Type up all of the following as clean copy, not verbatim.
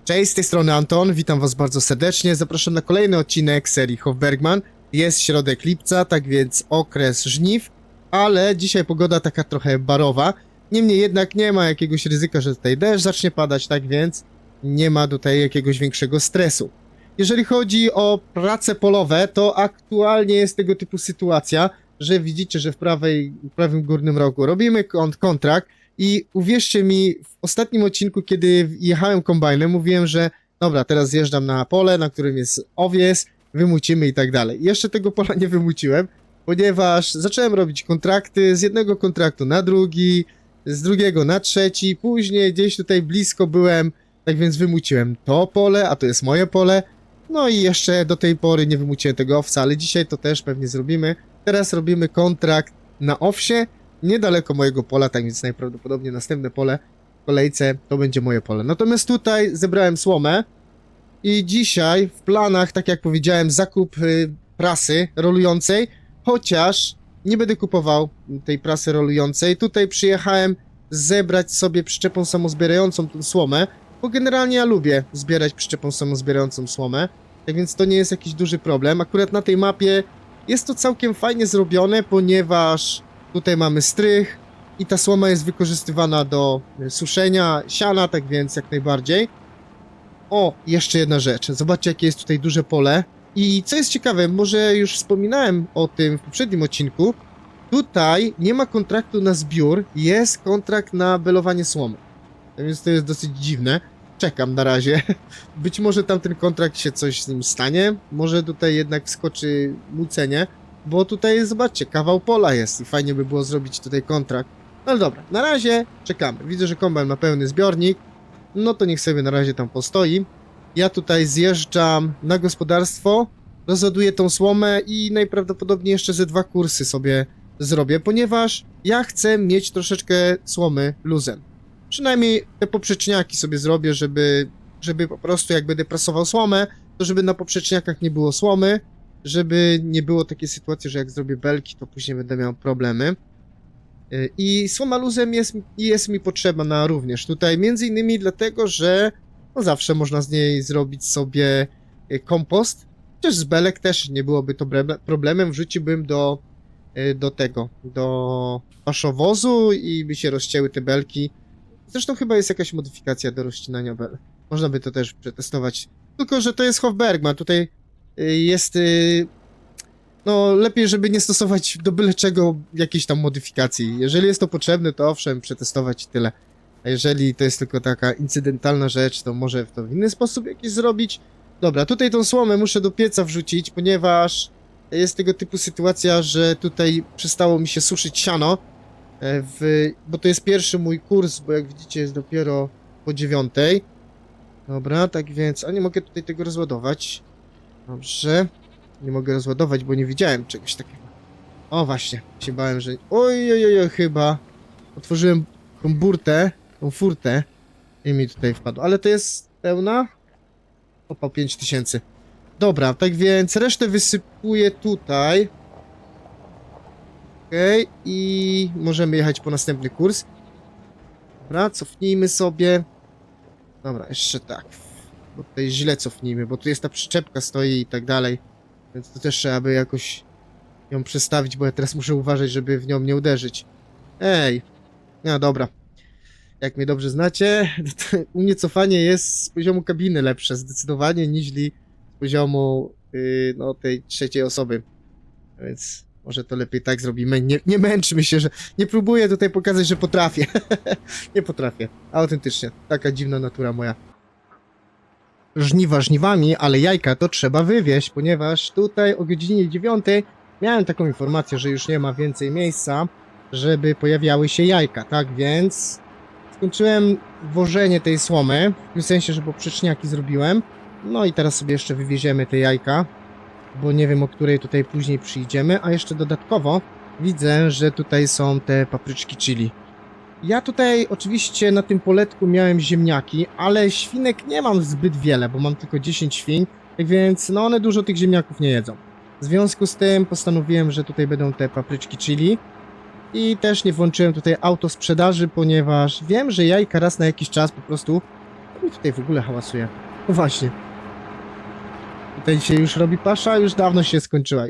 Cześć, z tej strony Anton, witam was bardzo serdecznie, zapraszam na kolejny odcinek serii Hofbergman. Jest środek lipca, tak więc okres żniw, ale dzisiaj pogoda taka trochę barowa. Niemniej jednak nie ma jakiegoś ryzyka, że tutaj deszcz zacznie padać, tak więc nie ma tutaj jakiegoś większego stresu. Jeżeli chodzi o prace polowe, to aktualnie jest tego typu sytuacja, że widzicie, że w prawym górnym rogu robimy kontrakt. I uwierzcie mi, w ostatnim odcinku, kiedy jechałem kombajnem, mówiłem, że dobra, teraz zjeżdżam na pole, na którym jest owies, wymucimy i tak dalej. Jeszcze tego pola nie wymuciłem, ponieważ zacząłem robić kontrakty z jednego kontraktu na drugi, z drugiego na trzeci, później gdzieś tutaj blisko byłem, tak więc wymuciłem to pole, a to jest moje pole. No i jeszcze do tej pory nie wymuciłem tego owca, ale dzisiaj to też pewnie zrobimy. Teraz robimy kontrakt na owsie, niedaleko mojego pola, tak więc najprawdopodobniej następne pole w kolejce to będzie moje pole. Natomiast tutaj zebrałem słomę i dzisiaj w planach, tak jak powiedziałem, zakup prasy rolującej, chociaż nie będę kupował tej prasy rolującej. Tutaj przyjechałem zebrać sobie przyczepą samozbierającą tą słomę, bo generalnie ja lubię zbierać przyczepą samozbierającą słomę, tak więc to nie jest jakiś duży problem. Akurat na tej mapie jest to całkiem fajnie zrobione, ponieważ tutaj mamy strych i ta słoma jest wykorzystywana do suszenia siana, tak więc jak najbardziej. O, jeszcze jedna rzecz. Zobaczcie, jakie jest tutaj duże pole. I co jest ciekawe, może już wspominałem o tym w poprzednim odcinku, tutaj nie ma kontraktu na zbiór, jest kontrakt na belowanie słomy. Tak więc to jest dosyć dziwne. Czekam na razie. Być może tamten kontrakt się coś z nim stanie, może tutaj jednak wskoczy mucenie. Bo tutaj, zobaczcie, kawał pola jest i fajnie by było zrobić tutaj kontrakt. Ale dobra, na razie czekamy. Widzę, że kombajn ma pełny zbiornik. No to niech sobie na razie tam postoi. Ja tutaj zjeżdżam na gospodarstwo, rozładuję tą słomę i najprawdopodobniej jeszcze ze 2 kursy sobie zrobię, ponieważ ja chcę mieć troszeczkę słomy luzem. Przynajmniej te poprzeczniaki sobie zrobię, żeby po prostu jak będę prasował słomę, to żeby na poprzeczniakach nie było słomy, żeby nie było takiej sytuacji, że jak zrobię belki, to później będę miał problemy. I słoma luzem jest mi potrzebna również tutaj, między innymi dlatego, że no zawsze można z niej zrobić sobie kompost, chociaż z belek też nie byłoby to problemem, wrzuciłbym do paszowozu i by się rozcięły te belki. Zresztą chyba jest jakaś modyfikacja do rozcinania bel. Można by to też przetestować, tylko że to jest Hofbergman, tutaj jest... No, lepiej, żeby nie stosować do byle czego jakiejś tam modyfikacji. Jeżeli jest to potrzebne, to owszem, przetestować i tyle. A jeżeli to jest tylko taka incydentalna rzecz, to może to w inny sposób jakiś zrobić. Dobra, tutaj tą słomę muszę do pieca wrzucić, ponieważ jest tego typu sytuacja, że tutaj przestało mi się suszyć siano. Bo to jest pierwszy mój kurs, bo jak widzicie jest dopiero po 9. Dobra, tak więc... A nie mogę tutaj tego rozładować. Dobrze. Nie mogę rozładować, bo nie widziałem czegoś takiego. O, właśnie. Się bałem, że... Oj, chyba otworzyłem tą burtę, tą furtę i mi tutaj wpadło. Ale to jest pełna? Opa, 5000. Dobra, tak więc resztę wysypuję tutaj. Okej, i możemy jechać po następny kurs. Dobra, cofnijmy sobie. Dobra, jeszcze tak. Bo tutaj źle cofnijmy, bo tu jest ta przyczepka stoi i tak dalej. Więc to też trzeba by jakoś ją przestawić, bo ja teraz muszę uważać, żeby w nią nie uderzyć. Ej! No dobra. Jak mnie dobrze znacie, to u mnie cofanie jest z poziomu kabiny lepsze zdecydowanie, niż z poziomu no, tej trzeciej osoby. Więc może to lepiej tak zrobimy. Nie męczmy się, że nie próbuję tutaj pokazać, że potrafię. Nie potrafię. Autentycznie. Taka dziwna natura moja. Żniwa żniwami, ale jajka to trzeba wywieźć, ponieważ tutaj o godzinie 9 miałem taką informację, że już nie ma więcej miejsca, żeby pojawiały się jajka, tak więc skończyłem wożenie tej słomy, w tym sensie, że poprzeczniaki zrobiłem, no i teraz sobie jeszcze wywieziemy te jajka, bo nie wiem, o której tutaj później przyjdziemy, a jeszcze dodatkowo widzę, że tutaj są te papryczki chili. Ja tutaj oczywiście na tym poletku miałem ziemniaki, ale świnek nie mam zbyt wiele, bo mam tylko 10 świń, tak więc no one dużo tych ziemniaków nie jedzą. W związku z tym postanowiłem, że tutaj będą te papryczki chili i też nie włączyłem tutaj autosprzedaży, ponieważ wiem, że jajka raz na jakiś czas po prostu I tutaj w ogóle hałasuje. No właśnie. Tutaj się już robi pasza, już dawno się skończyła.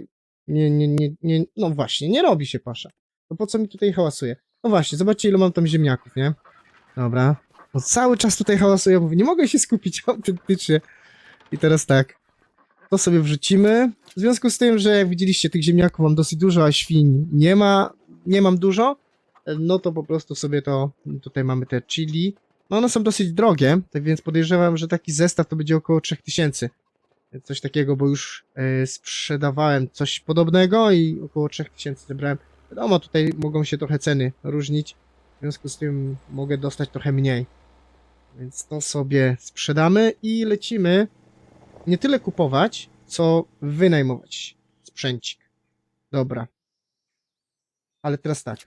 Nie, no właśnie, nie robi się pasza. To po co mi tutaj hałasuje? No właśnie, zobaczcie ile mam tam ziemniaków, nie? Dobra. No cały czas tutaj hałasuję, mówię, nie mogę się skupić autentycznie. I teraz tak. To sobie wrzucimy. W związku z tym, że jak widzieliście tych ziemniaków mam dosyć dużo, a świń nie mam dużo, no to po prostu sobie to, tutaj mamy te chili. No one są dosyć drogie, tak więc podejrzewam, że taki zestaw to będzie około 3000. Coś takiego, bo już sprzedawałem coś podobnego i około 3000 zebrałem. Wiadomo, tutaj mogą się trochę ceny różnić, w związku z tym mogę dostać trochę mniej. Więc to sobie sprzedamy i lecimy nie tyle kupować, co wynajmować sprzęcik. Dobra. Ale teraz tak.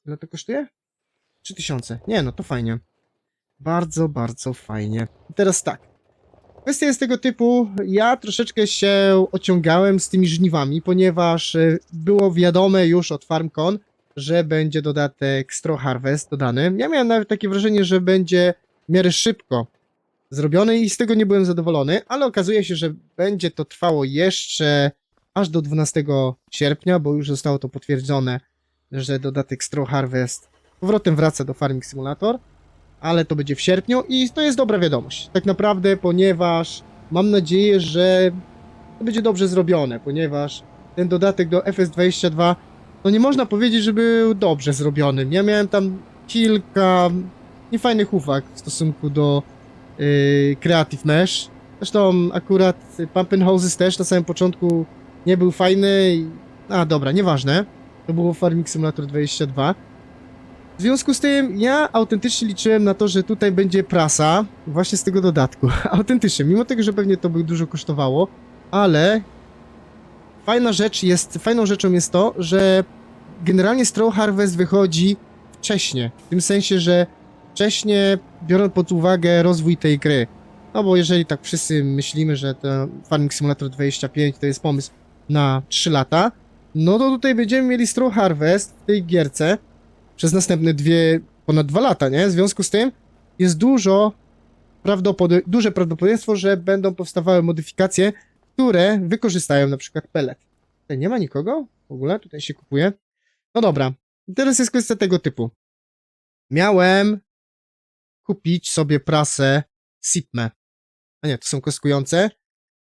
Ile to kosztuje? 3000. Nie, no to fajnie. Bardzo, bardzo fajnie. I teraz tak. Kwestia jest tego typu, ja troszeczkę się ociągałem z tymi żniwami, ponieważ było wiadome już od FarmCon, że będzie dodatek Straw Harvest dodany. Ja miałem nawet takie wrażenie, że będzie w miarę szybko zrobiony i z tego nie byłem zadowolony, ale okazuje się, że będzie to trwało jeszcze aż do 12 sierpnia, bo już zostało to potwierdzone, że dodatek Straw Harvest powrotem wraca do Farming Simulator, ale to będzie w sierpniu i to jest dobra wiadomość, tak naprawdę, ponieważ mam nadzieję, że to będzie dobrze zrobione, ponieważ ten dodatek do FS22, no nie można powiedzieć, że był dobrze zrobiony. Ja miałem tam kilka niefajnych uwag w stosunku do Creative Mesh. Zresztą akurat Pump and Hoses też na samym początku nie był fajny. A dobra, nieważne. To było Farming Simulator 22. W związku z tym ja autentycznie liczyłem na to, że tutaj będzie prasa właśnie z tego dodatku. Autentycznie, mimo tego, że pewnie to by dużo kosztowało, ale fajną rzeczą jest to, że generalnie Straw Harvest wychodzi wcześnie. W tym sensie, że wcześnie, biorąc pod uwagę rozwój tej gry. No bo jeżeli tak wszyscy myślimy, że to Farming Simulator 25 to jest pomysł na 3 lata, no to tutaj będziemy mieli Straw Harvest w tej gierce przez następne ponad 2 lata, nie? W związku z tym jest duże prawdopodobieństwo, że będą powstawały modyfikacje, które wykorzystają na przykład pellet. Tutaj nie ma nikogo w ogóle, tutaj się kupuje. No dobra, i teraz jest kwestia tego typu. Miałem kupić sobie prasę Sipme. A nie, to są kostkujące,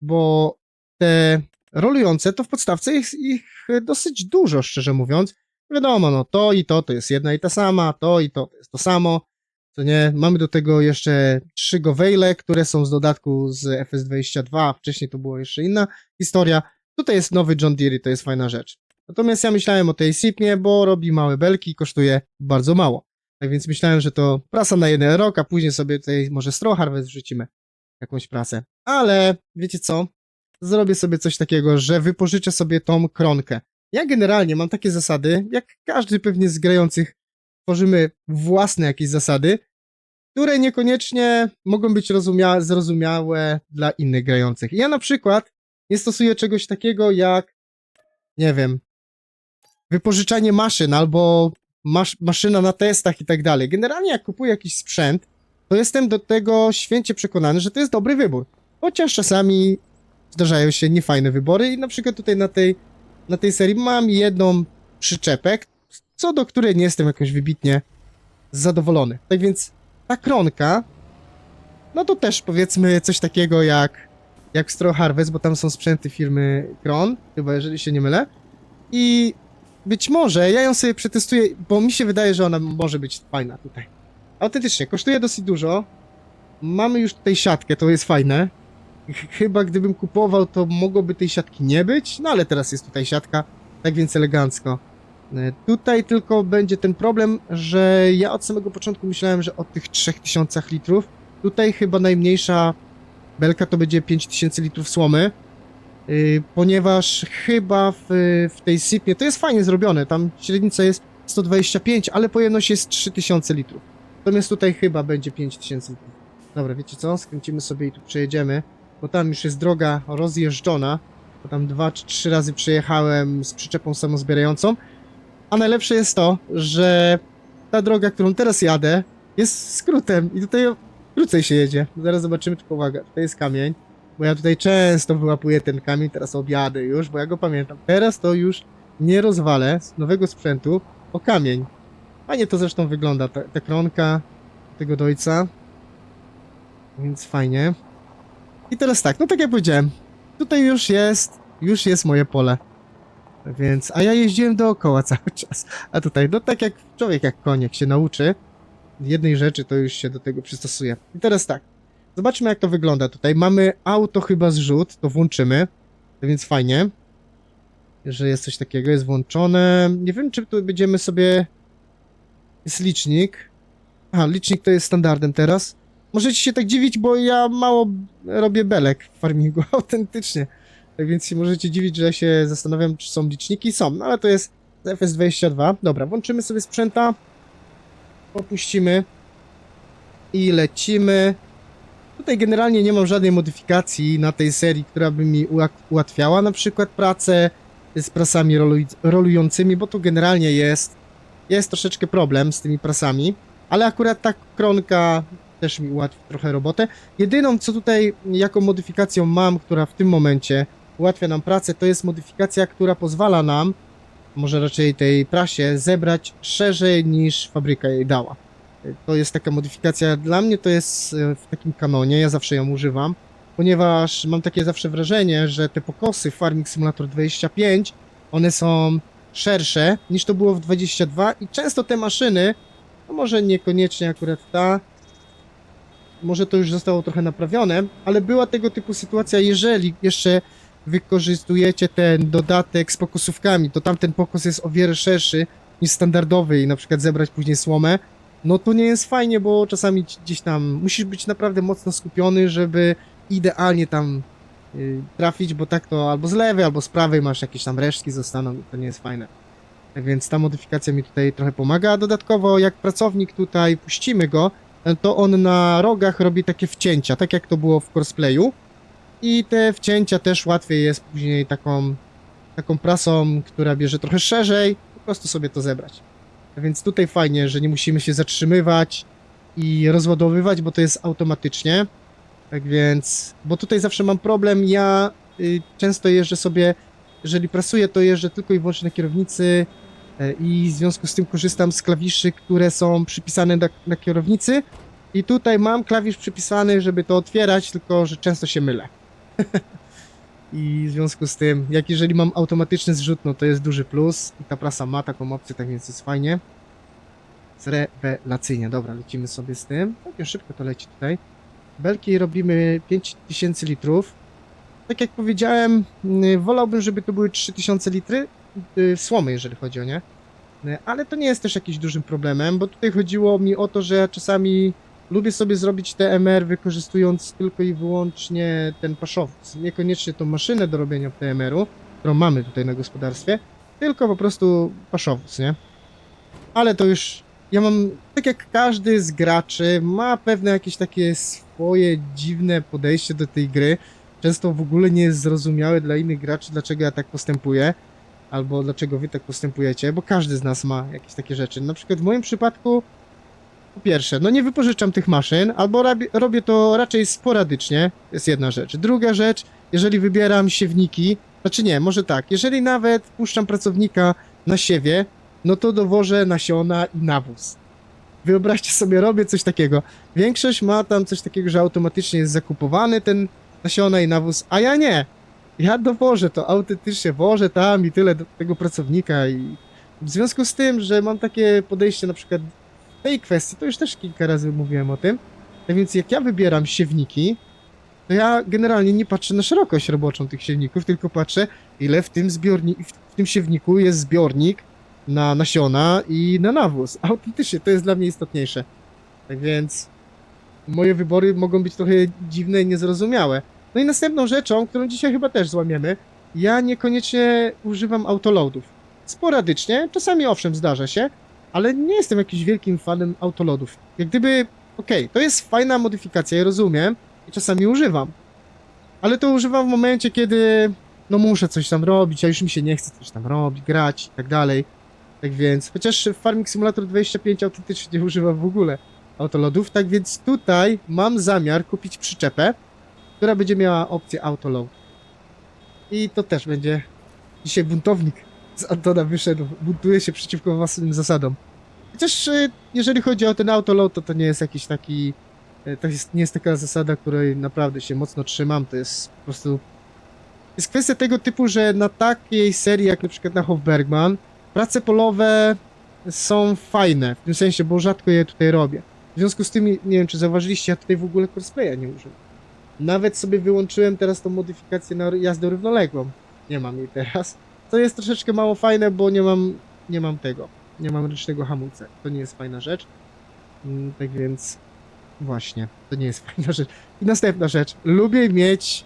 bo te rolujące to w podstawce jest ich dosyć dużo, szczerze mówiąc. Wiadomo, no to i to jest jedna i ta sama, to i to jest to samo, co nie. Mamy do tego jeszcze 3 Gowejle, które są z dodatku z FS22, a wcześniej to była jeszcze inna historia. Tutaj jest nowy John Deere i to jest fajna rzecz. Natomiast ja myślałem o tej Sipmie, bo robi małe belki i kosztuje bardzo mało. Tak więc myślałem, że to prasa na 1 rok, a później sobie tutaj może Straw Harvest wrzucimy jakąś prasę. Ale wiecie co? Zrobię sobie coś takiego, że wypożyczę sobie tą kronkę. Ja generalnie mam takie zasady, jak każdy pewnie z grających tworzymy własne jakieś zasady, które niekoniecznie mogą być zrozumiałe dla innych grających. Ja na przykład nie stosuję czegoś takiego jak, nie wiem, wypożyczanie maszyn albo maszyna na testach i tak dalej. Generalnie jak kupuję jakiś sprzęt, to jestem do tego święcie przekonany, że to jest dobry wybór. Chociaż czasami zdarzają się niefajne wybory i na przykład tutaj na tej serii mam jedną przyczepę, co do której nie jestem jakoś wybitnie zadowolony. Tak więc ta kronka, no to też powiedzmy coś takiego jak Straw Harvest, bo tam są sprzęty firmy Kron, chyba jeżeli się nie mylę. I być może ja ją sobie przetestuję, bo mi się wydaje, że ona może być fajna tutaj. Autentycznie, kosztuje dosyć dużo. Mamy już tutaj siatkę, to jest fajne. Chyba gdybym kupował, to mogłoby tej siatki nie być, no ale teraz jest tutaj siatka, tak więc elegancko. Tutaj tylko będzie ten problem, że ja od samego początku myślałem, że od tych 3000 litrów, tutaj chyba najmniejsza belka to będzie 5000 litrów słomy, ponieważ chyba w tej sypie, to jest fajnie zrobione, tam średnica jest 125, ale pojemność jest 3000 litrów. Natomiast tutaj chyba będzie 5000 litrów. Dobra, wiecie co? Skręcimy sobie i tu przejedziemy, bo tam już jest droga rozjeżdżona, bo tam 2 czy 3 razy przejechałem z przyczepą samozbierającą, a najlepsze jest to, że ta droga, którą teraz jadę, jest skrótem i tutaj krócej się jedzie. Zaraz zobaczymy, tylko uwaga, tutaj jest kamień, bo ja tutaj często wyłapuję ten kamień, teraz objadę już, bo ja go pamiętam. Teraz to już nie rozwalę z nowego sprzętu o kamień. Fajnie to zresztą wygląda, ta kronka tego dojca, więc fajnie. I teraz tak, no tak jak powiedziałem, tutaj już jest moje pole. Więc, a ja jeździłem dookoła cały czas. A tutaj, no tak jak człowiek, jak koń, jak się nauczy jednej rzeczy, to już się do tego przystosuje. I teraz tak, zobaczmy jak to wygląda tutaj. Mamy auto chyba zrzut, to włączymy. Więc fajnie, że jest coś takiego, jest włączone. Nie wiem, czy tu będziemy sobie... Jest licznik. Aha, licznik to jest standardem teraz. Możecie się tak dziwić, bo ja mało robię belek w farmingu, autentycznie. Tak więc się możecie dziwić, że ja się zastanawiam, czy są liczniki. Są, no ale to jest FS22. Dobra, włączymy sobie sprzęta. Opuścimy. I lecimy. Tutaj generalnie nie mam żadnej modyfikacji na tej serii, która by mi ułatwiała na przykład pracę z prasami rolującymi, bo tu generalnie jest troszeczkę problem z tymi prasami, ale akurat ta kronka też mi ułatwi trochę robotę. Jedyną, co tutaj jaką modyfikacją mam, która w tym momencie ułatwia nam pracę, to jest modyfikacja, która pozwala nam, może raczej tej prasie, zebrać szerzej niż fabryka jej dała. To jest taka modyfikacja, dla mnie to jest w takim kanonie, ja zawsze ją używam, ponieważ mam takie zawsze wrażenie, że te pokosy w Farming Simulator 25, one są szersze niż to było w 22 i często te maszyny, no może niekoniecznie akurat ta, może to już zostało trochę naprawione, ale była tego typu sytuacja, jeżeli jeszcze wykorzystujecie ten dodatek z pokosówkami, to tamten pokos jest o wiele szerszy niż standardowy i na przykład zebrać później słomę, no to nie jest fajnie, bo czasami gdzieś tam musisz być naprawdę mocno skupiony, żeby idealnie tam trafić, bo tak to albo z lewej, albo z prawej masz jakieś tam resztki zostaną i to nie jest fajne. Tak więc ta modyfikacja mi tutaj trochę pomaga. Dodatkowo jak pracownik tutaj puścimy go, to on na rogach robi takie wcięcia, tak jak to było w cosplayu. I te wcięcia też łatwiej jest później taką prasą, która bierze trochę szerzej, po prostu sobie to zebrać. Więc tutaj fajnie, że nie musimy się zatrzymywać i rozładowywać, bo to jest automatycznie. Tak więc, bo tutaj zawsze mam problem, ja często jeżdżę sobie, jeżeli prasuję, to jeżdżę tylko i wyłącznie na kierownicy i w związku z tym korzystam z klawiszy, które są przypisane na kierownicy i tutaj mam klawisz przypisany, żeby to otwierać, tylko że często się mylę. I w związku z tym, jak jeżeli mam automatyczny zrzut, no to jest duży plus i ta prasa ma taką opcję, tak więc jest fajnie. Jest rewelacyjnie. Dobra, lecimy sobie z tym. Całkiem szybko to leci tutaj. Belki robimy 5000 litrów. Tak jak powiedziałem, wolałbym, żeby to były 3000 litry słomy, jeżeli chodzi o nie. Ale to nie jest też jakimś dużym problemem, bo tutaj chodziło mi o to, że ja czasami lubię sobie zrobić TMR wykorzystując tylko i wyłącznie ten paszowóz. Niekoniecznie tą maszynę do robienia TMR-u, którą mamy tutaj na gospodarstwie, tylko po prostu paszowóz, nie? Ale to już, ja mam, tak jak każdy z graczy, ma pewne jakieś takie swoje dziwne podejście do tej gry. Często w ogóle nie jest zrozumiałe dla innych graczy, dlaczego ja tak postępuję, albo dlaczego wy tak postępujecie, bo każdy z nas ma jakieś takie rzeczy. Na przykład w moim przypadku, po pierwsze, no nie wypożyczam tych maszyn, albo robię to raczej sporadycznie, to jest jedna rzecz. Druga rzecz, jeżeli wybieram siewniki, znaczy nie, może tak, jeżeli nawet puszczam pracownika na siewie, no to dowożę nasiona i nawóz. Wyobraźcie sobie, robię coś takiego. Większość ma tam coś takiego, że automatycznie jest zakupowany ten nasiona i nawóz, a ja nie. Ja dowożę to, autentycznie wożę tam i tyle do tego pracownika i w związku z tym, że mam takie podejście na przykład w tej kwestii, to już też kilka razy mówiłem o tym, tak więc jak ja wybieram siewniki, to ja generalnie nie patrzę na szerokość roboczą tych siewników, tylko patrzę, ile w tym siewniku jest zbiornik na nasiona i na nawóz. Autentycznie, to jest dla mnie istotniejsze. Tak więc moje wybory mogą być trochę dziwne i niezrozumiałe. No i następną rzeczą, którą dzisiaj chyba też złamiemy, ja niekoniecznie używam autoloadów. Sporadycznie, czasami owszem zdarza się, ale nie jestem jakimś wielkim fanem autoloadów. Jak gdyby, okej, to jest fajna modyfikacja, ja rozumiem i czasami używam. Ale to używam w momencie, kiedy no muszę coś tam robić, a już mi się nie chce coś tam robić, grać i tak dalej. Tak więc, chociaż Farming Simulator 25 autentycznie nie używam w ogóle. autoloadów, tak więc tutaj mam zamiar kupić przyczepę, która będzie miała opcję autoload. I to też będzie... Dzisiaj buntownik z Antona wyszedł, buntuje się przeciwko własnym zasadom. Chociaż jeżeli chodzi o ten autoload, to nie jest jakiś taki... nie jest taka zasada, której naprawdę się mocno trzymam, to jest po prostu... Jest kwestia tego typu, że na takiej serii, jak na przykład na Hofbergman, prace polowe są fajne, w tym sensie, bo rzadko je tutaj robię. W związku z tym, nie wiem czy zauważyliście, ja tutaj w ogóle crossplaya nie używam. Nawet sobie wyłączyłem teraz tą modyfikację na jazdę równoległą. Nie mam jej teraz. To jest troszeczkę mało fajne, bo nie mam tego. Nie mam ręcznego hamulca. To nie jest fajna rzecz. Tak więc właśnie, to nie jest fajna rzecz. I następna rzecz. Lubię mieć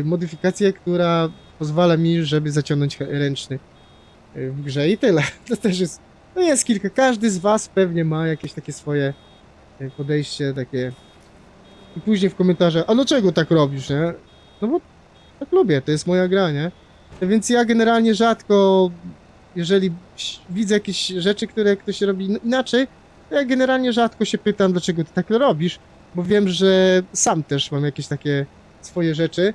modyfikację, która pozwala mi, żeby zaciągnąć ręczny w grze i tyle. To też jest, no jest kilka. Każdy z was pewnie ma jakieś takie swoje podejście, takie i później w komentarzach, a dlaczego tak robisz, nie? No bo tak lubię, to jest moja gra, nie? Więc ja generalnie rzadko, jeżeli widzę jakieś rzeczy, które ktoś robi inaczej, to ja generalnie rzadko się pytam, dlaczego ty tak robisz, bo wiem, że sam też mam jakieś takie swoje rzeczy,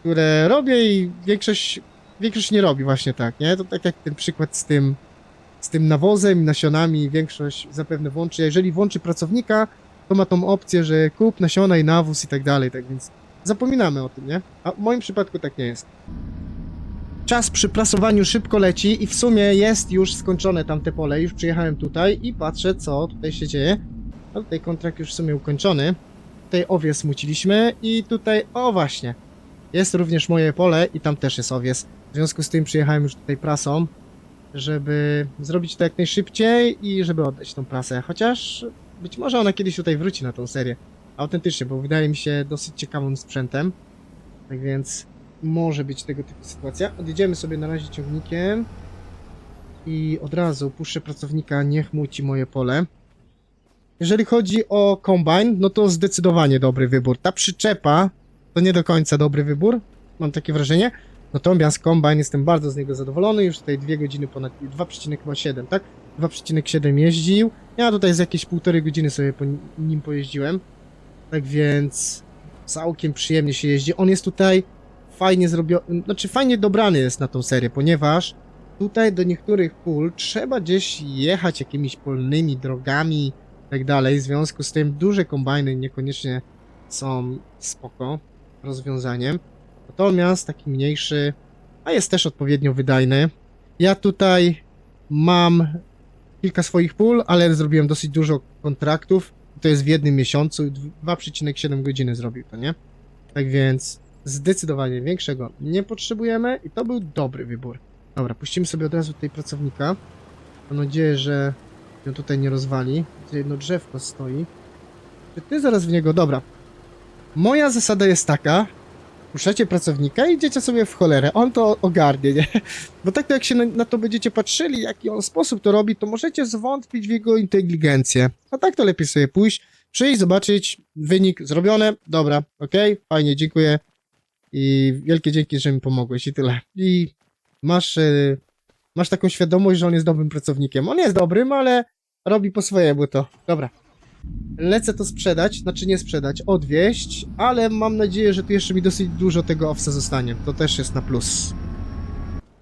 które robię i większość nie robi właśnie tak, nie? To tak jak ten przykład z tym nawozem i nasionami, większość zapewne włączy. A jeżeli włączy pracownika, to ma tą opcję, że kup nasiona i nawóz i tak dalej, tak więc zapominamy o tym, nie? A w moim przypadku tak nie jest. Czas przy prasowaniu szybko leci i w sumie jest już skończone tamte pole, już przyjechałem tutaj i patrzę, co tutaj się dzieje. A tutaj kontrakt już w sumie ukończony. Tutaj owies smuciliśmy i tutaj, o właśnie, jest również moje pole i tam też jest owies. W związku z tym przyjechałem już tutaj prasą, żeby zrobić to jak najszybciej i żeby oddać tą prasę. Chociaż być może ona kiedyś tutaj wróci na tą serię. Autentycznie, bo wydaje mi się dosyć ciekawym sprzętem. Tak więc może być tego typu sytuacja. Odjedziemy sobie na razie ciągnikiem i od razu puszczę pracownika, niech muci moje pole. Jeżeli chodzi o kombajn, no to zdecydowanie dobry wybór. Ta przyczepa to nie do końca dobry wybór, mam takie wrażenie. Natomiast kombajn, jestem bardzo z niego zadowolony, już tutaj 2 godziny ponad, 2,7, tak? 2,7 jeździł. Ja tutaj z jakieś 1,5 godziny sobie po nim pojeździłem. Tak więc całkiem przyjemnie się jeździ. On jest tutaj fajnie zrobiony, znaczy fajnie dobrany jest na tą serię, ponieważ tutaj do niektórych pól trzeba gdzieś jechać jakimiś polnymi drogami i tak dalej. W związku z tym duże kombajny niekoniecznie są spoko rozwiązaniem. Natomiast taki mniejszy, a jest też odpowiednio wydajny. Ja tutaj mam kilka swoich pól, ale zrobiłem dosyć dużo kontraktów. To jest w jednym miesiącu, 2,7 godziny zrobił to, nie? Tak więc zdecydowanie większego nie potrzebujemy i to był dobry wybór. Dobra, puścimy sobie od razu tutaj pracownika. Mam nadzieję, że ją tutaj nie rozwali. Gdzie jedno drzewko stoi. Czy ty zaraz w niego... Dobra. Moja zasada jest taka, puszczacie pracownika i idziecie sobie w cholerę. On to ogarnie, nie? Bo tak to jak się na to będziecie patrzyli, jaki on sposób to robi, to możecie zwątpić w jego inteligencję. A tak to lepiej sobie pójść, przyjść, zobaczyć, wynik zrobione, dobra, okej, fajnie, dziękuję i wielkie dzięki, że mi pomogłeś i tyle. I masz taką świadomość, że on jest dobrym pracownikiem. On jest dobrym, ale robi po swojemu to. Dobra. Lecę to sprzedać, znaczy nie sprzedać, odwieźć, ale mam nadzieję, że tu jeszcze mi dosyć dużo tego owsa zostanie. To też jest na plus.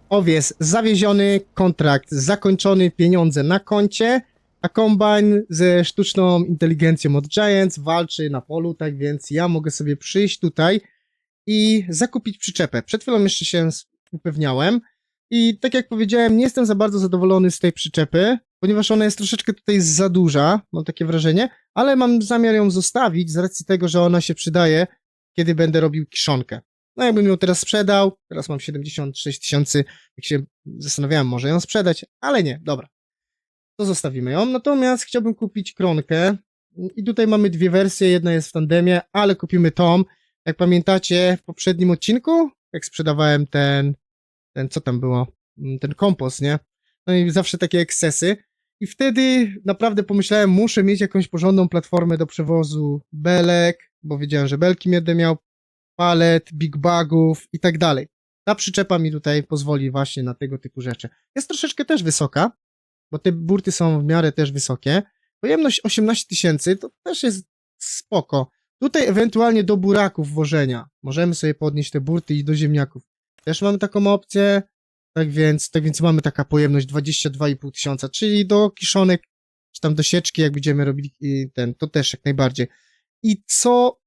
Owies zawieziony, kontrakt zakończony, pieniądze na koncie, a kombajn ze sztuczną inteligencją od Giants walczy na polu, tak więc ja mogę sobie przyjść tutaj i zakupić przyczepę. Przed chwilą jeszcze się upewniałem i tak jak powiedziałem, nie jestem za bardzo zadowolony z tej przyczepy, ponieważ ona jest troszeczkę tutaj za duża, mam takie wrażenie, ale mam zamiar ją zostawić z racji tego, że ona się przydaje, kiedy będę robił kiszonkę. No jakbym ją teraz sprzedał, teraz mam 76 tysięcy, jak się zastanawiałem, może ją sprzedać, ale nie, dobra. To zostawimy ją, natomiast chciałbym kupić kronkę i tutaj mamy dwie wersje, jedna jest w tandemie, ale kupimy tą. Jak pamiętacie w poprzednim odcinku, jak sprzedawałem ten co tam było, ten kompost, nie? No i zawsze takie ekscesy. I wtedy naprawdę pomyślałem, muszę mieć jakąś porządną platformę do przewozu belek, bo wiedziałem, że belki będę miał, palet, big bagów i tak dalej. Ta przyczepa mi tutaj pozwoli właśnie na tego typu rzeczy. Jest troszeczkę też wysoka, bo te burty są w miarę też wysokie, Pojemność 18 tysięcy to też jest spoko. Tutaj ewentualnie do buraków włożenia. Możemy sobie podnieść te burty i do ziemniaków. Też mamy taką opcję. Tak więc mamy taka pojemność 22,5 tysiąca, czyli do kiszonek, czy tam do sieczki, jak będziemy robili to też jak najbardziej. I co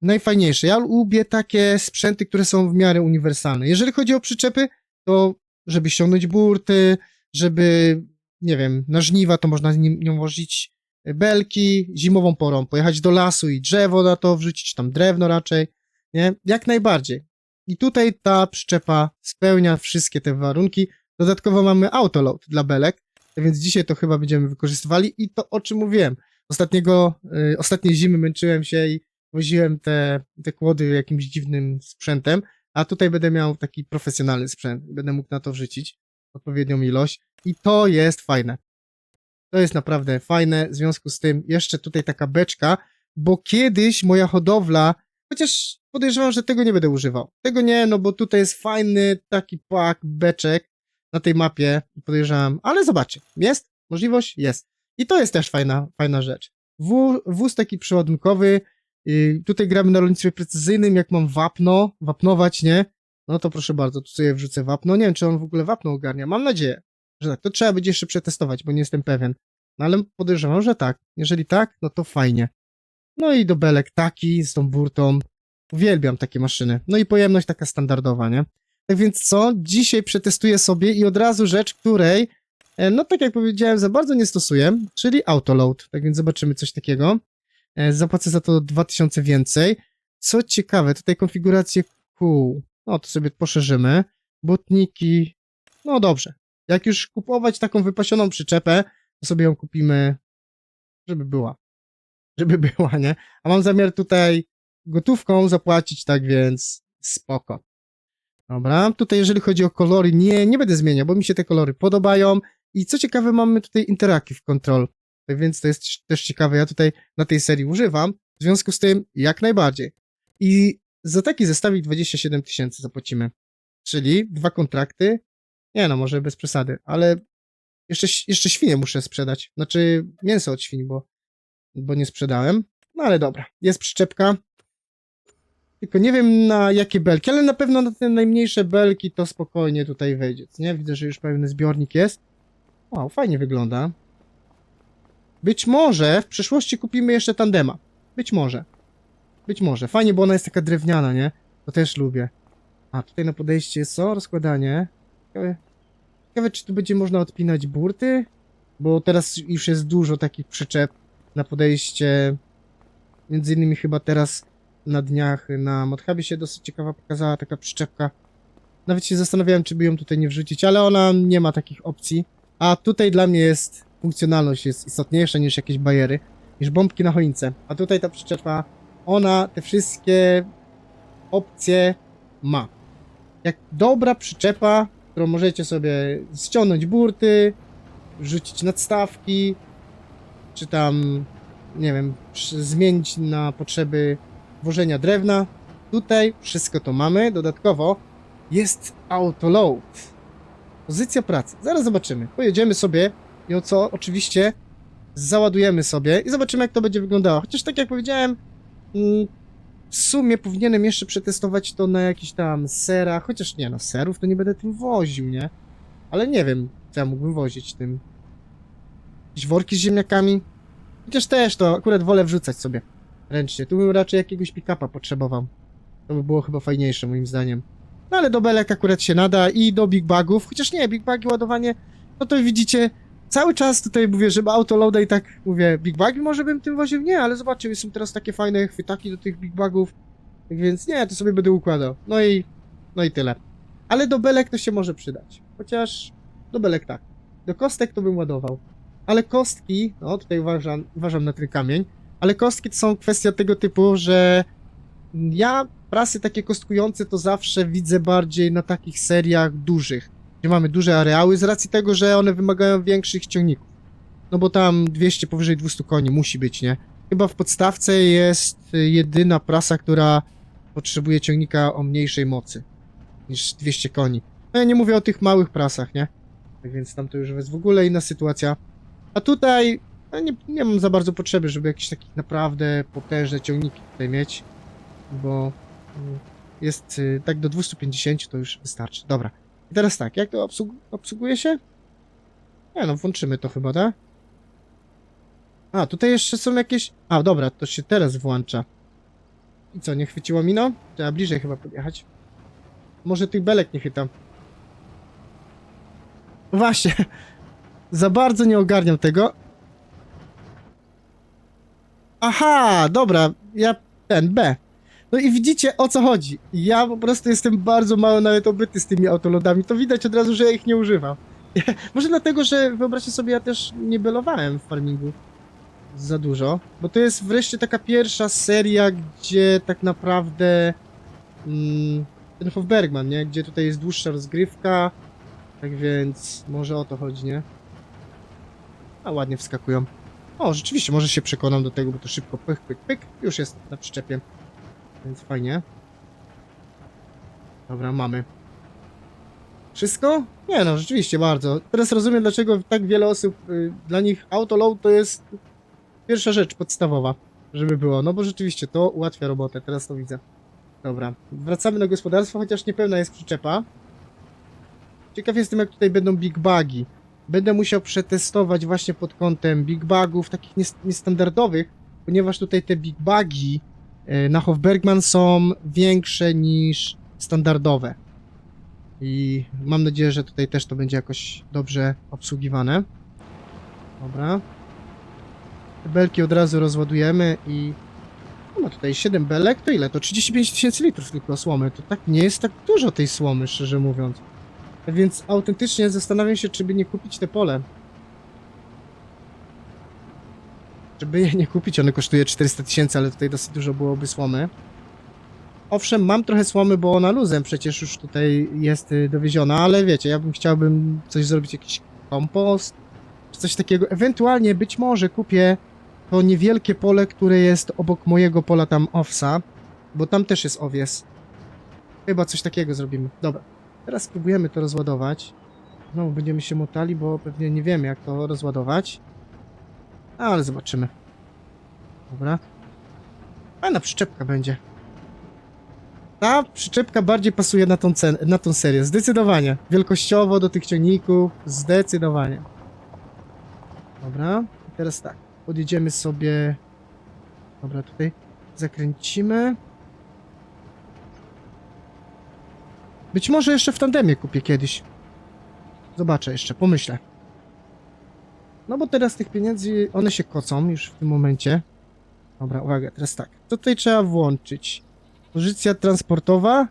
najfajniejsze, ja lubię takie sprzęty, które są w miarę uniwersalne. Jeżeli chodzi o przyczepy, to żeby ściągnąć burty, żeby, nie wiem, na żniwa, to można nią włożyć belki, zimową porą pojechać do lasu i drzewo na to wrzucić, czy tam drewno raczej, nie? Jak najbardziej. I tutaj ta przyczepa spełnia wszystkie te warunki. Dodatkowo mamy autoload dla belek, więc dzisiaj to chyba będziemy wykorzystywali i to, o czym mówiłem. Ostatniej zimy męczyłem się i woziłem te kłody jakimś dziwnym sprzętem, a tutaj będę miał taki profesjonalny sprzęt. Będę mógł na to wrzucić odpowiednią ilość i to jest fajne. To jest naprawdę fajne, w związku z tym jeszcze tutaj taka beczka, bo kiedyś moja hodowla, chociaż podejrzewam, że tego nie będę używał. Tego nie, no bo tutaj jest fajny taki pak beczek na tej mapie, podejrzewam, ale zobaczcie, jest możliwość? Jest. I to jest też fajna rzecz. Wóz taki przeładunkowy, tutaj gramy na rolnictwie precyzyjnym, jak mam wapnować, nie? No to proszę bardzo, tu sobie wrzucę wapno. Nie wiem, czy on w ogóle wapno ogarnia. Mam nadzieję, że tak. To trzeba będzie jeszcze przetestować, bo nie jestem pewien. No ale podejrzewam, że tak. Jeżeli tak, no to fajnie. No i do belek taki, z tą burtą. Uwielbiam takie maszyny. No i pojemność taka standardowa, nie? Tak więc co? Dzisiaj przetestuję sobie i od razu rzecz, której, no tak jak powiedziałem, za bardzo nie stosuję, czyli autoload. Tak więc zobaczymy coś takiego. Zapłacę za to 2000 więcej. Co ciekawe, tutaj konfigurację kół. No to sobie poszerzymy. Botniki. No dobrze. Jak już kupować taką wypasioną przyczepę, to sobie ją kupimy, żeby była. Żeby była, nie? A mam zamiar tutaj gotówką zapłacić, tak więc spoko. Dobra, tutaj jeżeli chodzi o kolory, nie będę zmieniał, bo mi się te kolory podobają. I co ciekawe, mamy tutaj Interactive Control. Tak więc to jest też ciekawe, ja tutaj na tej serii używam, w związku z tym jak najbardziej. I za taki zestawik 27 tysięcy zapłacimy. Czyli 2 kontrakty, nie no, może bez przesady, ale jeszcze świnie muszę sprzedać. Znaczy mięso od świń, bo nie sprzedałem. No ale dobra, jest przyczepka. Tylko nie wiem na jakie belki, ale na pewno na te najmniejsze belki to spokojnie tutaj wejdzie, nie? Widzę, że już pewny zbiornik jest. Wow, fajnie wygląda. Być może w przyszłości kupimy jeszcze tandema. Być może. Być może. Fajnie, bo ona jest taka drewniana, nie? To też lubię. A, tutaj na podejście jest co? Rozkładanie. Ciekawe, czy tu będzie można odpinać burty? Bo teraz już jest dużo takich przyczep na podejście. Między innymi chyba teraz na dniach na Modhubie się dosyć ciekawa pokazała taka przyczepka. Nawet się zastanawiałem, czy by ją tutaj nie wrzucić, ale ona nie ma takich opcji. A tutaj dla mnie funkcjonalność jest istotniejsza niż jakieś bajery, niż bombki na choince. A tutaj ta przyczepa, ona te wszystkie opcje ma. Jak dobra przyczepa, którą możecie sobie ściągnąć burty, wrzucić nadstawki, czy tam, nie wiem, zmienić na potrzeby włożenia drewna. Tutaj wszystko to mamy. Dodatkowo jest autoload. Pozycja pracy. Zaraz zobaczymy. Pojedziemy sobie i oczywiście załadujemy sobie i zobaczymy, jak to będzie wyglądało. Chociaż tak jak powiedziałem, w sumie powinienem jeszcze przetestować to na jakichś tam serach, chociaż nie, no serów to nie będę tym woził, nie? Ale nie wiem, co ja mógłbym wozić tym. Jakieś worki z ziemniakami? Chociaż też to akurat wolę wrzucać sobie ręcznie. Tu bym raczej jakiegoś pick-upa potrzebował. To by było chyba fajniejsze moim zdaniem. No ale do belek akurat się nada i do big bagów, chociaż nie, big bagi ładowanie, no to widzicie, cały czas tutaj mówię, żeby autoloada i tak mówię, big bagi może bym tym woził? Nie, ale zobaczcie, są teraz takie fajne chwytaki do tych big bagów, tak więc nie, to sobie będę układał. No i tyle. Ale do belek to się może przydać, chociaż do belek tak. Do kostek to bym ładował. Ale kostki, no tutaj uważam na ten kamień, ale kostki to są kwestia tego typu, że ja prasy takie kostkujące to zawsze widzę bardziej na takich seriach dużych, gdzie mamy duże areały z racji tego, że one wymagają większych ciągników. No bo tam powyżej 200 koni musi być, nie? Chyba w podstawce jest jedyna prasa, która potrzebuje ciągnika o mniejszej mocy niż 200 koni. No ja nie mówię o tych małych prasach, nie? Tak więc tam to już jest w ogóle inna sytuacja. A tutaj Ale nie mam za bardzo potrzeby, żeby jakieś takie naprawdę potężne ciągniki tutaj mieć, bo jest tak do 250 to już wystarczy. Dobra. I teraz tak, jak to obsługuje się? Nie no, włączymy to chyba, tak? A, tutaj jeszcze są jakieś... A, dobra, to się teraz włącza. I co, nie chwyciło mi no? Trzeba bliżej chyba podjechać. Może tych belek nie chytam. Właśnie. Za bardzo nie ogarniam tego. Aha, dobra, B. No i widzicie, o co chodzi. Ja po prostu jestem bardzo mało nawet obyty z tymi autolodami. To widać od razu, że ja ich nie używam. Może dlatego, że wyobraźcie sobie, ja też nie belowałem w farmingu za dużo. Bo to jest wreszcie taka pierwsza seria, gdzie tak naprawdę ten Hofbergman, nie? Gdzie tutaj jest dłuższa rozgrywka. Tak więc może o to chodzi, nie? A ładnie wskakują. O, rzeczywiście, może się przekonam do tego, bo to szybko pyk, pyk, pyk. Już jest na przyczepie. Więc fajnie. Dobra, mamy. Wszystko? Nie no, rzeczywiście bardzo. Teraz rozumiem, dlaczego tak wiele osób, dla nich autoload to jest pierwsza rzecz podstawowa, żeby było. No bo rzeczywiście to ułatwia robotę, teraz to widzę. Dobra, wracamy do gospodarstwa, chociaż niepełna jest przyczepa. Ciekaw jestem, jak tutaj będą big bugi. Będę musiał przetestować właśnie pod kątem big bugów, takich niestandardowych, ponieważ tutaj te big bugi na Hofbergman są większe niż standardowe. I mam nadzieję, że tutaj też to będzie jakoś dobrze obsługiwane. Dobra. Te belki od razu rozładujemy i... No tutaj 7 belek, to ile? To 35 000 litrów tylko słomy. To tak nie jest tak dużo tej słomy, szczerze mówiąc. Więc autentycznie zastanawiam się, czy by nie kupić te pole. Żeby je nie kupić, one kosztuje 400 000, ale tutaj dosyć dużo byłoby słomy. Owszem, mam trochę słomy, bo ona luzem przecież już tutaj jest dowieziona, ale wiecie, ja chciałbym coś zrobić, jakiś kompost, czy coś takiego. Ewentualnie być może kupię to niewielkie pole, które jest obok mojego pola tam owsa, bo tam też jest owies. Chyba coś takiego zrobimy. Dobra, teraz spróbujemy to rozładować. Znowu będziemy się motali, bo pewnie nie wiemy, jak to rozładować. Ale zobaczymy. Dobra. Fajna przyczepka będzie. Ta przyczepka bardziej pasuje na tą serię. Zdecydowanie. Wielkościowo do tych ciągników. Zdecydowanie. Dobra. I teraz tak. Podjedziemy sobie... Dobra, tutaj zakręcimy. Być może jeszcze w tandemie kupię kiedyś. Zobaczę jeszcze, pomyślę. No bo teraz tych pieniędzy, one się kocą już w tym momencie. Dobra, uwaga, teraz tak. Co tutaj trzeba włączyć? Pozycja transportowa.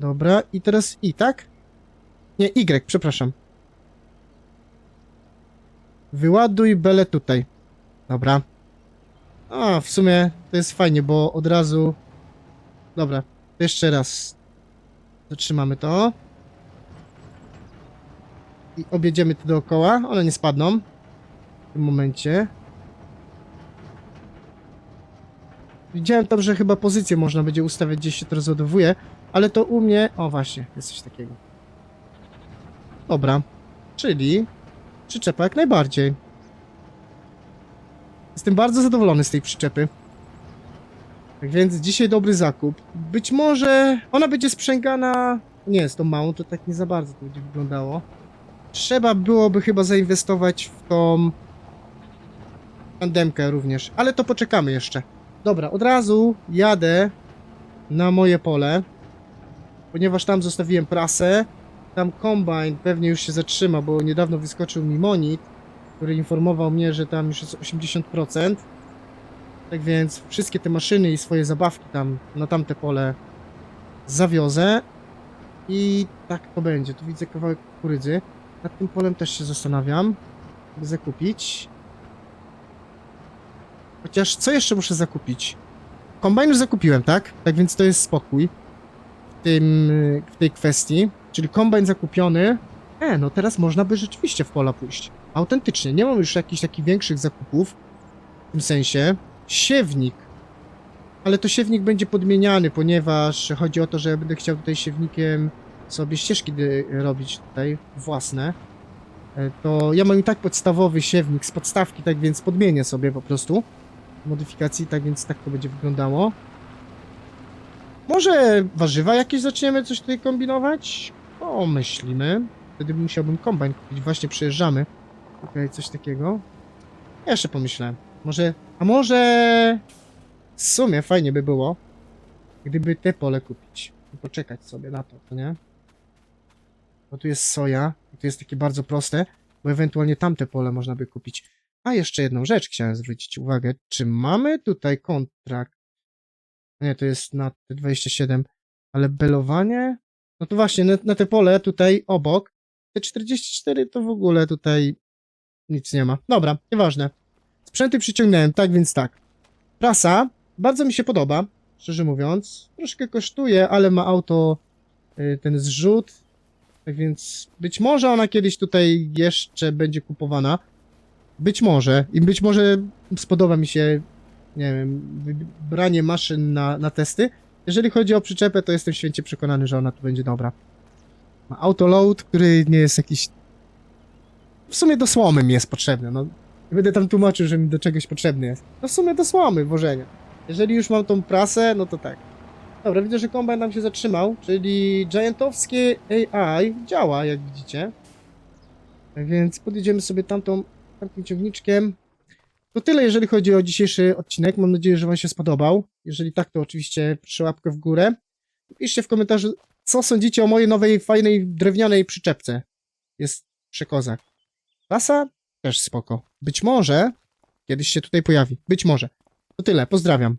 Dobra, i teraz I, tak? Nie, Y, przepraszam. Wyładuj belę tutaj. Dobra. A, w sumie to jest fajnie, bo od razu... Dobra, to jeszcze raz. Zatrzymamy to. I objedziemy to dookoła. One nie spadną. W tym momencie. Widziałem tam, że chyba pozycję można będzie ustawiać, gdzieś się to rozładowuje, ale to u mnie... O właśnie, jest coś takiego. Dobra, czyli przyczepa jak najbardziej. Jestem bardzo zadowolony z tej przyczepy. Tak więc dzisiaj dobry zakup. Być może ona będzie sprzęgana... Nie, z tą małą to tak nie za bardzo to będzie wyglądało. Trzeba byłoby chyba zainwestować w tą tandemkę również, ale to poczekamy jeszcze. Dobra, od razu jadę na moje pole, ponieważ tam zostawiłem prasę. Tam kombajn pewnie już się zatrzyma, bo niedawno wyskoczył mi monit, który informował mnie, że tam już jest 80%. Tak więc wszystkie te maszyny i swoje zabawki tam na tamte pole zawiozę i tak to będzie. Tu widzę kawałek kukurydzy. Nad tym polem też się zastanawiam, by zakupić. Chociaż co jeszcze muszę zakupić? Kombajn już zakupiłem, tak? Tak więc to jest spokój w tej kwestii. Czyli kombajn zakupiony. No teraz można by rzeczywiście w pola pójść. Autentycznie, nie mam już jakichś takich większych zakupów. W tym sensie. Siewnik. Ale to siewnik będzie podmieniany, ponieważ chodzi o to, że ja będę chciał tutaj siewnikiem sobie ścieżki robić tutaj własne. to ja mam i tak podstawowy siewnik z podstawki, tak więc podmienię sobie po prostu modyfikacji, tak więc tak to będzie wyglądało. Może warzywa jakieś zaczniemy coś tutaj kombinować? O, myślimy. Wtedy musiałbym kombajn kupić. Właśnie przejeżdżamy. Tutaj coś takiego. Ja jeszcze pomyślę. A może... W sumie fajnie by było, gdyby te pole kupić. I poczekać sobie na to, nie? Bo tu jest soja. I tu jest takie bardzo proste, bo ewentualnie tamte pole można by kupić. A jeszcze jedną rzecz chciałem zwrócić uwagę. Czy mamy tutaj kontrakt? Nie, to jest na te 27, ale belowanie? No to właśnie, na te pole tutaj obok, te 44 to w ogóle tutaj nic nie ma. Dobra, nieważne. Sprzęty przyciągnąłem, tak więc tak. Prasa bardzo mi się podoba, szczerze mówiąc. Troszkę kosztuje, ale ma auto ten zrzut, tak więc być może ona kiedyś tutaj jeszcze będzie kupowana. Być może. I być może spodoba mi się, nie wiem, wybranie maszyn na testy. Jeżeli chodzi o przyczepę, to jestem święcie przekonany, że ona tu będzie dobra. Ma autoload, który nie jest jakiś... W sumie do słomy mi jest potrzebny, no. Nie będę tam tłumaczył, że mi do czegoś potrzebny jest. No w sumie do słomy włożenia. Jeżeli już mam tą prasę, no to tak. Dobra, widzę, że kombajn nam się zatrzymał, czyli giantowskie AI działa, jak widzicie. Tak więc podjedziemy sobie tamtym ciągniczkiem. To tyle, jeżeli chodzi o dzisiejszy odcinek. Mam nadzieję, że wam się spodobał. Jeżeli tak, to oczywiście proszę łapkę w górę. Piszcie w komentarzu, co sądzicie o mojej nowej, fajnej, drewnianej przyczepce. Jest przekozak. Klasa? Też spoko. Być może kiedyś się tutaj pojawi. Być może. To tyle, pozdrawiam.